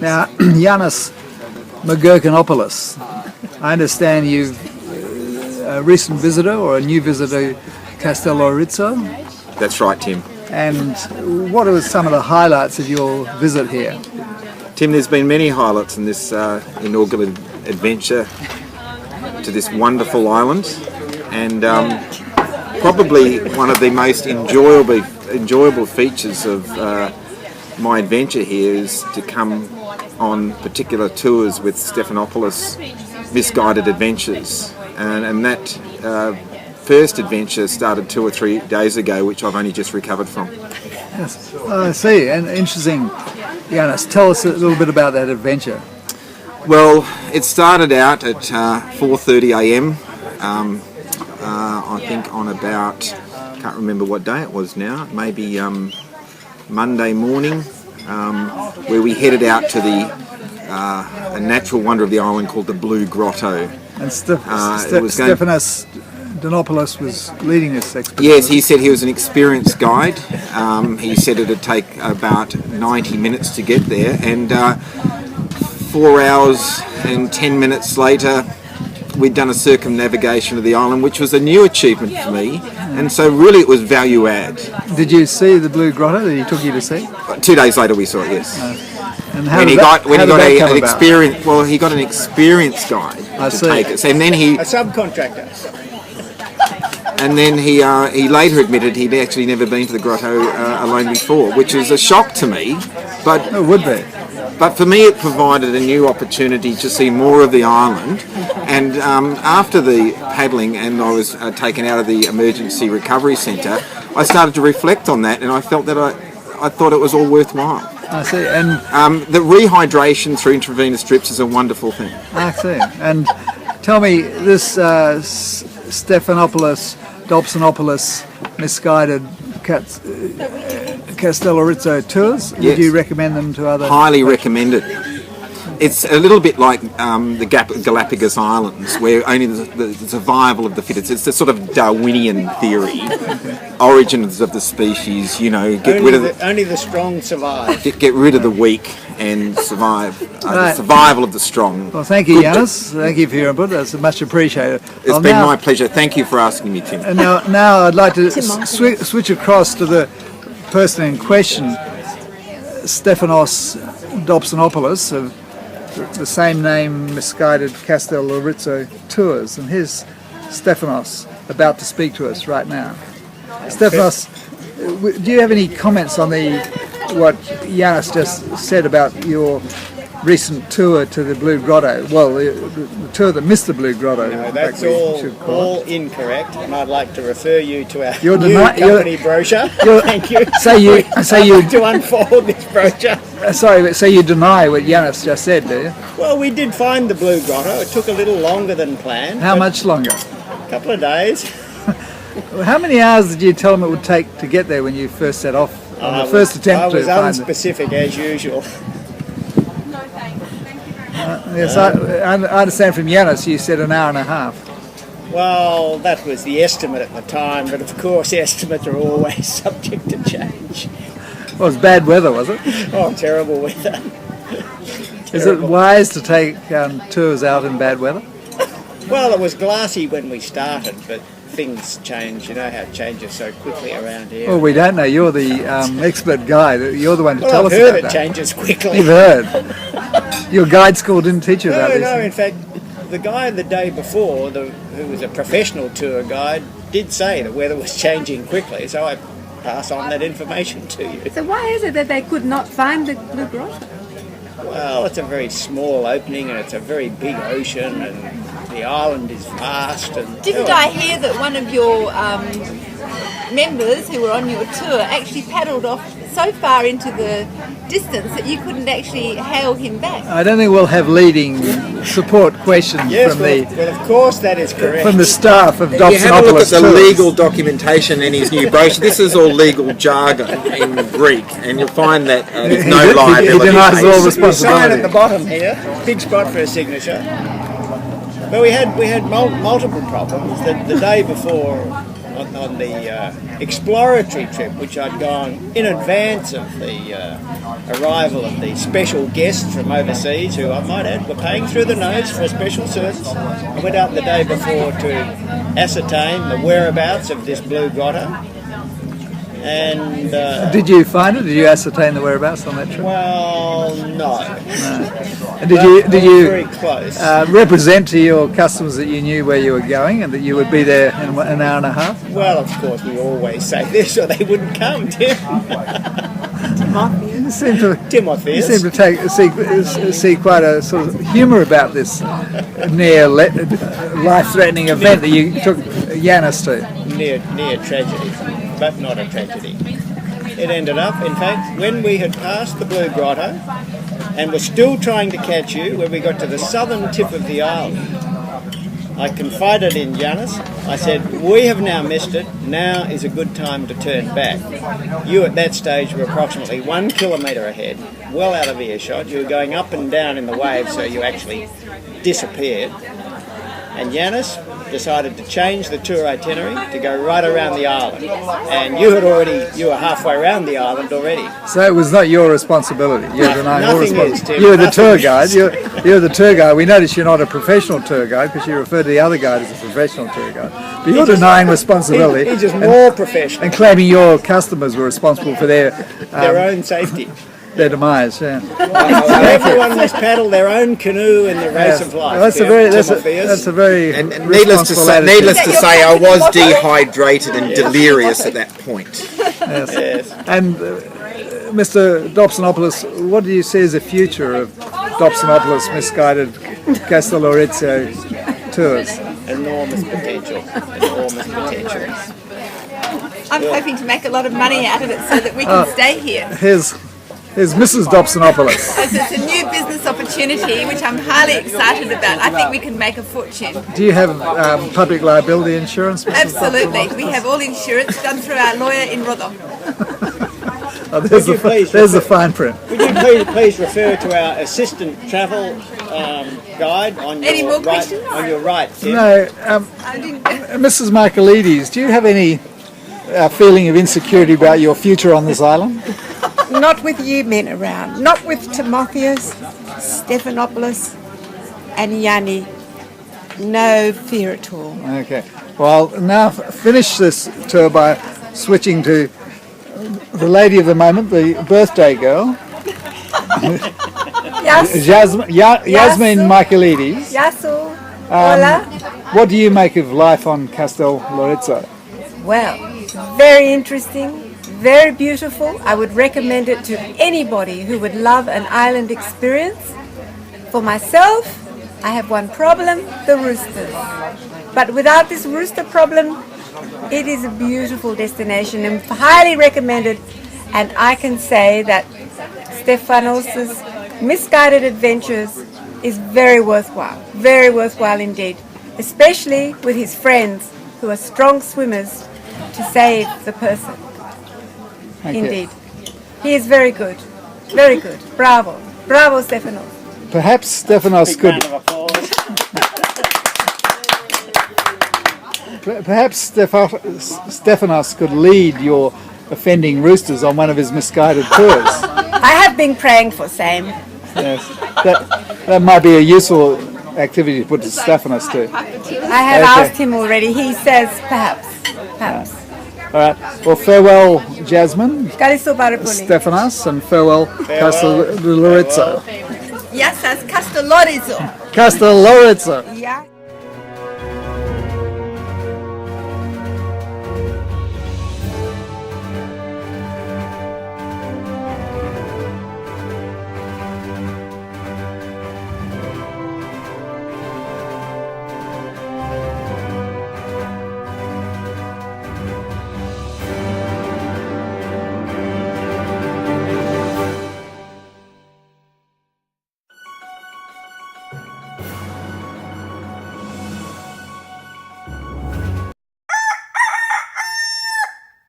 Now, Yanis Magurkanopoulos, I understand you've a recent visitor or a new visitor to Kastellorizo. That's right, Tim. And what are some of the highlights of your visit here? Tim, there's been many highlights in this inaugural adventure to this wonderful island, and probably one of the most enjoyable features of my adventure here is to come on particular tours with Stephanopoulos Misguided Adventures, and that first adventure started 2 or 3 days ago, which I've only just recovered from. Yes, I see, and interesting. Yanis, tell us a little bit about that adventure. Well, it started out at 4:30 a.m. I think on about, can't remember what day it was now, maybe Monday morning, where we headed out to a natural wonder of the island called the Blue Grotto. And Stephanos Donopoulos was leading this expedition. Yes, he said he was an experienced guide. He said it would take about 90 minutes to get there, and 4 hours and 10 minutes later we'd done a circumnavigation of the island, which was a new achievement for me, and so really it was value add. Did you see the Blue Grotto that he took you to see? 2 days later we saw it, yes. And how When he got an experience. well, he got an experienced guide to take us, and then A subcontractor. And then he later admitted he'd actually never been to the grotto alone before, which is a shock to me. But it would be. But for me, it provided a new opportunity to see more of the island. And after the paddling, and I was taken out of the emergency recovery centre, I started to reflect on that, and I felt that I thought it was all worthwhile. I see. And the rehydration through intravenous drips is a wonderful thing. I see. And tell me, this Stephanopoulos, Dobsonopoulos, Misguided Kastellorizo tours, Yes. would you recommend them to others? Highly recommended. It's a little bit like the Galapagos Islands, where only the survival of the fittest. It's the sort of Darwinian theory, origins of the species. You know, only the strong survive. Get rid of the weak and survive. The survival of the strong. Well, thank you, Yanis. Thank you for your input. That's much appreciated. It's been my pleasure. Thank you for asking me, Tim. And now I'd like to switch across to the person in question, Stephanos Dobsonopoulos, of the same name, Misguided Kastellorizo Tours, and here's Stephanos about to speak to us right now. Stephanos, do you have any comments on what Yanis just said about your recent tour to the Blue Grotto? Well, the tour that missed the Blue Grotto. No, that's all incorrect, and I'd like to refer you to our new company brochure. Thank you. Say you to unfold this brochure. Sorry, so you deny what Yanis just said, do you? Well, we did find the Blue Grotto. It took a little longer than planned. How much longer? A couple of days. How many hours did you tell them it would take to get there when you first set off on the first attempt to find it? I was unspecific as usual. Yes, I understand from Yanis you said an hour and a half. Well, that was the estimate at the time, but of course estimates are always subject to change. Well, it was bad weather, was it? Oh, terrible weather. Is it wise to take tours out in bad weather? Well, it was glassy when we started, but things change. You know how it changes so quickly around here. Well, we don't know. You're the expert guide. You're the one to tell us I've about heard that. it changes quickly. You've heard. Your guide school didn't teach you about this. No, in fact, the guy the day before, who was a professional tour guide, did say the weather was changing quickly, so I pass on that information to you. So why is it that they could not find the Blue Grotto? Well, it's a very small opening, and it's a very big ocean, and the island is vast. And Didn't I hear that one of your members who were on your tour actually paddled off so far into the distance that you couldn't actually hail him back? I don't think we'll have leading support questions from well, of course that is correct. From the staff of If you have a look at Dobsonopoulos the Tours. legal documentation in his new brochure, this is all legal jargon in Greek, and you'll find that there's no liability. He denies all There's a sign at responsibility. the bottom here, big spot for a signature. But we had multiple problems. The day before on the exploratory trip, which I'd gone in advance of the arrival of the special guests from overseas, who I might add were paying through the nose for a special service. I went out the day before to ascertain the whereabouts of this blue grotto. And did you find it? Did you ascertain the whereabouts on that trip? well, no. And did you Very close. represent to your customers that you knew where you were going and that you would be there in an hour and a half? Well, of course, we always say this, or they wouldn't come, Tim. You seem to Timotheus. see quite a sort of humour about this near life-threatening event that you took Yanis to. Near tragedy, but not a tragedy. It ended up, in fact, when we had passed the Blue Grotto and were still trying to catch you, when we got to the southern tip of the island, I confided in Yanis. I said, we have now missed it. Now is a good time to turn back. You at that stage were approximately 1 kilometre ahead, well out of earshot. You were going up and down in the waves, so you actually disappeared. And Yanis decided to change the tour itinerary to go right around the island. And you were halfway around the island already. So it was not your responsibility. You're denying your Nothing is, responsibility. Tim, You were the nothing tour is. guide. You're the tour guide. We noticed you're not a professional tour guide because you referred to the other guide as a professional tour guide. But you're denying responsibility He's just more professional. and claiming your customers were responsible for their Their own safety. their demise. Yeah. Everyone must paddle their own canoe in the race of life. Well, that's Tim, a very And needless to say, I was dehydrated and delirious at that point. Yes. And Mr. Dobsonopoulos, what do you see as the future of Dobsonopoulos Misguided Kastellorizo tours? Enormous potential. Enormous potential. I'm hoping to make a lot of money out of it so that we can stay here. Here's Mrs. Dobsonopoulos. So it's a new business opportunity which I'm highly excited about. I think we can make a fortune. Do you have public liability insurance, Mrs. Absolutely. We have all insurance done through our lawyer in Rodo. Oh, there's Would you please there's the refer- fine print. Would you please refer to our assistant travel guide on your Any more right? questions? On your right, Tim. No, I didn't. Mrs. Michaelides, do you have any feeling of insecurity about your future on this island? Not with you men around. Not with Timotheus, Stephanopoulos, and Yanni. No fear at all. Okay. Well, now finish this tour by switching to the lady of the moment, the birthday girl, Yes. Yasmin Michaelides. Yasu. Hola. What do you make of life on Kastellorizo? Well, very interesting. Very beautiful. I would recommend it to anybody who would love an island experience. For myself, I have one problem, the roosters. But without this rooster problem, it is a beautiful destination and highly recommended. And I can say that Stefanos' Misguided Adventures is very worthwhile indeed, especially with his friends who are strong swimmers to save the person. Thank you. Indeed. He is very good. Very good. Bravo. Bravo, Stefanos. Perhaps Stephanos Big could. round of applause. Perhaps Stephanos could lead your offending roosters on one of his misguided tours. I have been praying for same. Yes, that might be a useful activity to put to Stephanos too. I have Okay. asked him already. He says perhaps. Perhaps. All right. Well, farewell, Jasmine, Kalisto Barapuni. Stephanos, and farewell, Kastellorizo. Yes, that's Castellorizo. Kastellorizo. Yeah.